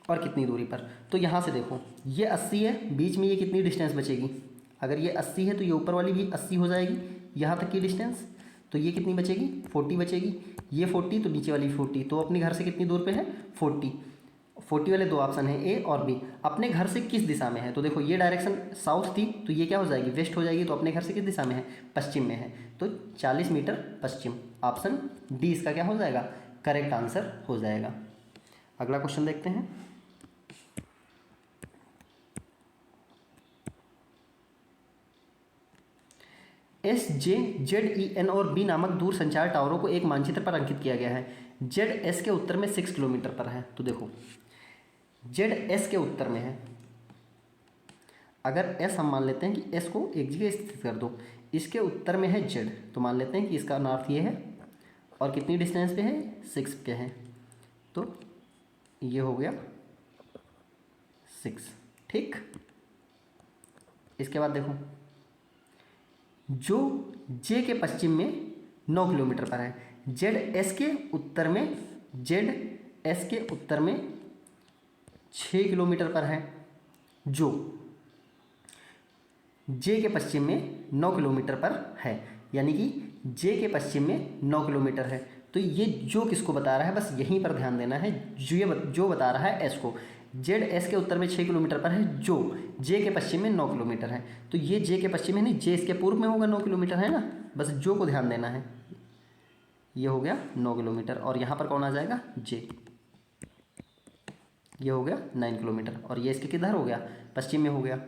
और कितनी दूरी पर? तो यहाँ से देखो ये 80 है, बीच में ये कितनी डिस्टेंस बचेगी? अगर ये 80 है तो ये ऊपर वाली भी 80 हो जाएगी यहाँ तक की डिस्टेंस, तो ये कितनी बचेगी? 40 बचेगी। ये 40 तो नीचे वाली 40, तो अपने घर से कितनी दूर पे है? 40। 40 वाले दो ऑप्शन है, ए और बी। अपने घर से किस दिशा में है? तो देखो ये डायरेक्शन साउथ थी, तो ये क्या हो जाएगी? वेस्ट हो जाएगी। तो अपने घर से किस दिशा में है? पश्चिम में है, तो 40 मीटर पश्चिम। ऑप्शन डी इसका क्या हो जाएगा? करेक्ट आंसर हो जाएगा। अगला क्वेश्चन देखते हैं। एस, जे, जेड, ई, एन और बी नामक दूर संचार टावरों को एक मानचित्र पर अंकित किया गया है। जेड एस के उत्तर में 6 किलोमीटर पर है। तो देखो जेड एस के उत्तर में है। अगर एस हम मान लेते हैं कि एस को एक जगह स्थित कर दो, इसके उत्तर में है जेड, तो मान लेते हैं कि इसका नॉर्थ ये है और कितनी डिस्टेंस पे है? 6 पे है। तो ये हो गया 6। ठीक। इसके बाद देखो जो जे के पश्चिम में 9 किलोमीटर पर है, जेड एस के उत्तर में, जेड एस के उत्तर में 6 किलोमीटर पर है, जो जे के पश्चिम में 9 किलोमीटर पर है, यानी कि जे के पश्चिम में 9 किलोमीटर है। तो ये जो किसको बता रहा है, बस यहीं पर ध्यान देना है। जो बता रहा है एस को, जेड एस के उत्तर में 6 किलोमीटर पर है, जो जे के पश्चिम में 9 किलोमीटर है। तो ये जे के पश्चिम में नहीं, जे इसके पूर्व में होगा, 9 किलोमीटर है ना, बस जो को ध्यान देना है। ये हो गया 9 किलोमीटर और यहाँ पर कौन आ जाएगा? जे। ये हो गया 9 किलोमीटर और ये इसके किधर हो गया? पश्चिम में हो गया।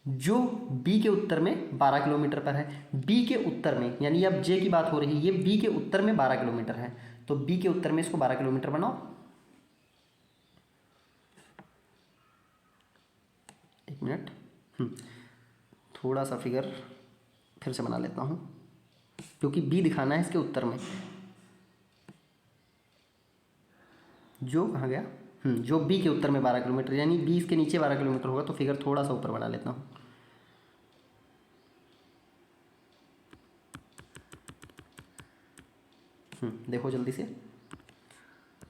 जो बी के उत्तर में 12 किलोमीटर पर है, बी के उत्तर में, यानी अब जे की बात हो रही है, ये बी के उत्तर में 12 किलोमीटर है, तो बी के उत्तर में इसको 12 किलोमीटर बनाओ। एक मिनट, थोड़ा सा फिगर फिर से बना लेता हूँ, क्योंकि बी दिखाना है इसके उत्तर में। जो कहाँ गया? जो बी के उत्तर में 12 किलोमीटर, यानी बी इसके नीचे 12 किलोमीटर होगा, तो फिगर थोड़ा सा ऊपर बना लेता हूँ। देखो जल्दी से,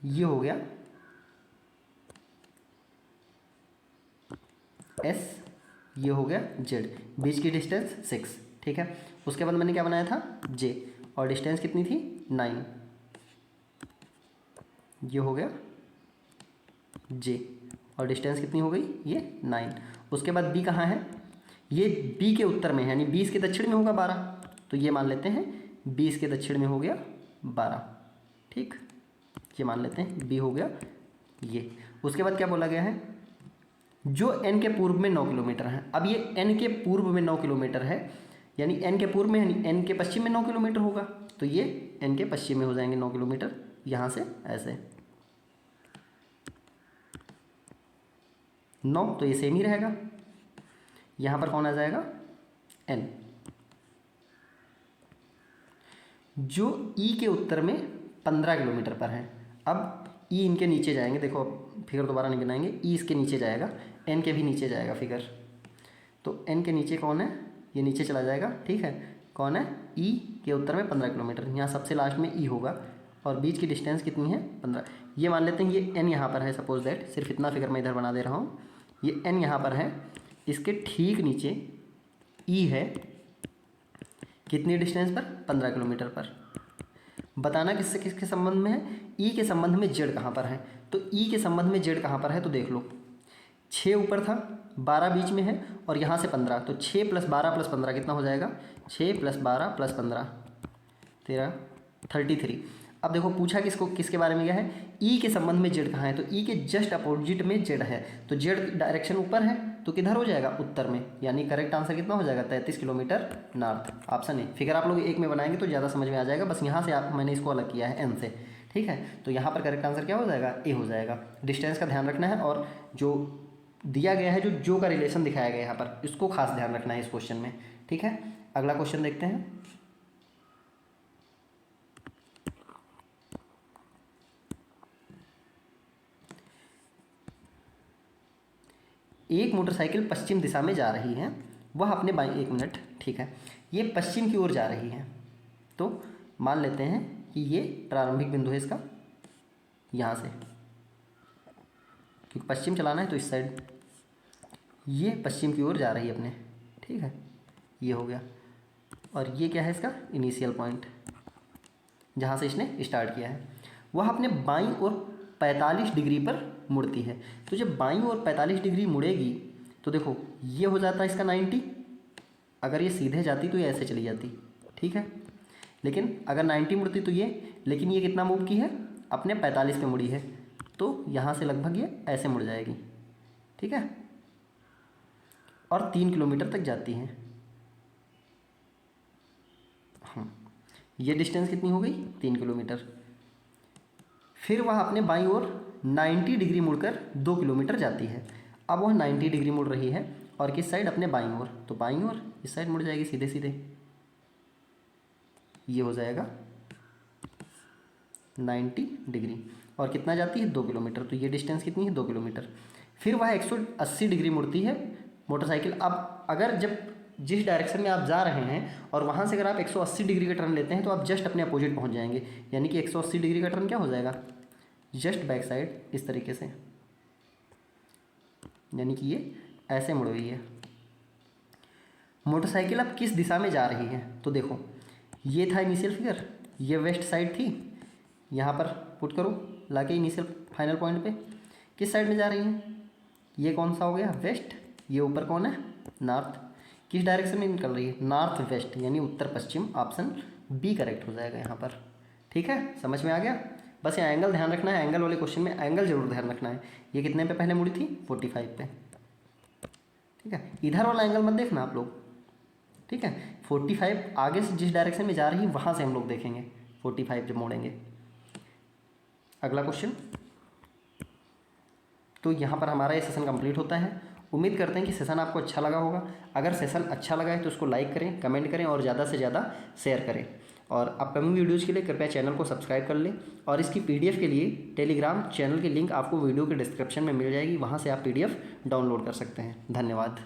ये हो गया एस, ये हो गया जेड, बीच की डिस्टेंस 6। ठीक है। उसके बाद मैंने क्या बनाया था? जे, और डिस्टेंस कितनी थी? 9। ये हो गया जे और डिस्टेंस कितनी हो गई? ये 9। उसके बाद बी कहाँ है? ये बी के उत्तर में है, यानी 20 के दक्षिण में होगा 12, तो ये मान लेते हैं 20 के दक्षिण में हो गया 12। ठीक, ये मान लेते हैं बी हो गया ये। उसके बाद क्या बोला गया है, जो n के पूर्व में 9 किलोमीटर है। अब ये n के पूर्व में 9 किलोमीटर है, यानी n के पूर्व में यानी n के पश्चिम में 9 किलोमीटर होगा, तो ये n के पश्चिम में हो जाएंगे 9 किलोमीटर, यहाँ से ऐसे 9, तो ये सेम ही रहेगा। यहाँ पर कौन आ जाएगा, n। जो ई के उत्तर में 15 किलोमीटर पर है। अब ई इनके नीचे जाएंगे, देखो अब फिगर दोबारा नहीं बनाएंगे, ई इसके नीचे जाएगा, एन के भी नीचे जाएगा फिगर, तो एन के नीचे कौन है, ये नीचे चला जाएगा, ठीक है। कौन है, ई के उत्तर में 15 किलोमीटर, यहाँ सबसे लास्ट में ई होगा, और बीच की डिस्टेंस कितनी है, 15। ये मान लेते हैं ये एन यहाँ पर है, सपोज दैट, सिर्फ इतना फिगर मैं इधर बना दे रहा हूँ, ये एन यहाँ पर है, इसके ठीक नीचे ई है, कितनी डिस्टेंस पर, 15 किलोमीटर पर। बताना किससे किसके संबंध में है, ई के संबंध में जेड कहाँ पर है, तो ई के संबंध में जेड कहाँ पर है, तो देख लो 6 ऊपर था, 12 बीच में है, और यहाँ से 15, तो 6 + 12 + 15 कितना हो जाएगा, 6 + 12 + 15 13 33। अब देखो पूछा किसको, किसके बारे में गया है, ई के संबंध में जेड कहाँ है, तो ई के जस्ट अपोजिट में जेड है, तो जेड डायरेक्शन ऊपर है, तो किधर हो जाएगा, उत्तर में, यानी करेक्ट आंसर कितना हो जाएगा, 33 kilometre north, option A. Figure आप लोग एक में बनाएंगे तो ज़्यादा समझ में आ जाएगा, बस यहाँ से आप, मैंने इसको अलग किया है एन से, ठीक है। तो यहाँ पर करेक्ट आंसर क्या हो जाएगा, ए हो जाएगा। डिस्टेंस का ध्यान रखना है, और जो दिया गया है, जो का रिलेशन दिखाया गया है यहाँ पर, इसको खास ध्यान रखना है इस क्वेश्चन में, ठीक है। अगला क्वेश्चन देखते हैं। एक मोटरसाइकिल पश्चिम दिशा में जा रही है, वह अपने बाएं, 1 मिनट, ठीक है, ये पश्चिम की ओर जा रही है, तो मान लेते हैं कि ये प्रारंभिक बिंदु है इसका, यहाँ से, क्योंकि पश्चिम चलाना है तो इस साइड, ये पश्चिम की ओर जा रही है अपने, ठीक है, ये हो गया। और ये क्या है इसका इनिशियल पॉइंट, जहाँ से इसने स्टार्ट किया है। वह अपने बाईं ओर 45 डिग्री पर मुड़ती है, तो जब बाईं ओर 45 डिग्री मुड़ेगी तो देखो ये हो जाता है इसका 90, अगर ये सीधे जाती तो ये ऐसे चली जाती, ठीक है, लेकिन अगर 90 मुड़ती तो ये, लेकिन ये कितना मूव की है, अपने 45 पे मुड़ी है, तो यहाँ से लगभग ये ऐसे मुड़ जाएगी, ठीक है, और 3 किलोमीटर तक जाती है। हाँ, ये डिस्टेंस कितनी हो गई, 3 किलोमीटर। फिर वह अपने बाईं ओर 90 डिग्री मुड़कर 2 किलोमीटर जाती है। अब वह 90 डिग्री मुड़ रही है, और किस साइड, अपने बाईं ओर, तो बाईं ओर इस साइड मुड़ जाएगी सीधे सीधे, ये हो जाएगा 90 डिग्री, और कितना जाती है, 2 किलोमीटर, तो ये डिस्टेंस कितनी है, 2 किलोमीटर। फिर वह 180 डिग्री मुड़ती है मोटरसाइकिल। अब अगर जब जिस डायरेक्शन में आप जा रहे हैं और वहाँ से अगर आप 180 डिग्री का टर्न लेते हैं तो आप जस्ट अपने अपोजिट पहुँच जाएंगे, यानी कि 180 डिग्री का टर्न क्या हो जाएगा, जस्ट बैक साइड, इस तरीके से, यानी कि ये ऐसे मुड़ रही है। मोटरसाइकिल अब किस दिशा में जा रही है, तो देखो ये था इनिशियल फिगर, ये वेस्ट साइड थी, यहाँ पर पुट करो लाके इनिशियल फाइनल पॉइंट पे, किस साइड में जा रही है, ये कौन सा हो गया, वेस्ट, ये ऊपर कौन है, नॉर्थ। किस डायरेक्शन में निकल रही है, नॉर्थ वेस्ट, यानी उत्तर पश्चिम, ऑप्शन बी करेक्ट हो जाएगा यहाँ पर, ठीक है, समझ में आ गया। बस ये एंगल ध्यान रखना है, एंगल वाले क्वेश्चन में एंगल जरूर ध्यान रखना है। ये कितने पे पहले मुड़ी थी, 45 पे, ठीक है, इधर वाला एंगल मत देखना आप लोग, ठीक है, 45 आगे से जिस डायरेक्शन में जा रही है वहाँ से हम लोग देखेंगे 45 जब मोड़ेंगे। अगला क्वेश्चन, तो यहाँ पर हमारा ये सेशन कंप्लीट होता है। उम्मीद करते हैं कि सेशन आपको अच्छा लगा होगा। अगर सेशन अच्छा लगा है तो उसको लाइक करें, कमेंट करें और ज़्यादा से ज़्यादा शेयर करें। और अपकमिंग वीडियोज़ के लिए कृपया चैनल को सब्सक्राइब कर लें, और इसकी पीडीएफ के लिए टेलीग्राम चैनल की लिंक आपको वीडियो के डिस्क्रिप्शन में मिल जाएगी, वहाँ से आप पीडीएफ डाउनलोड कर सकते हैं। धन्यवाद।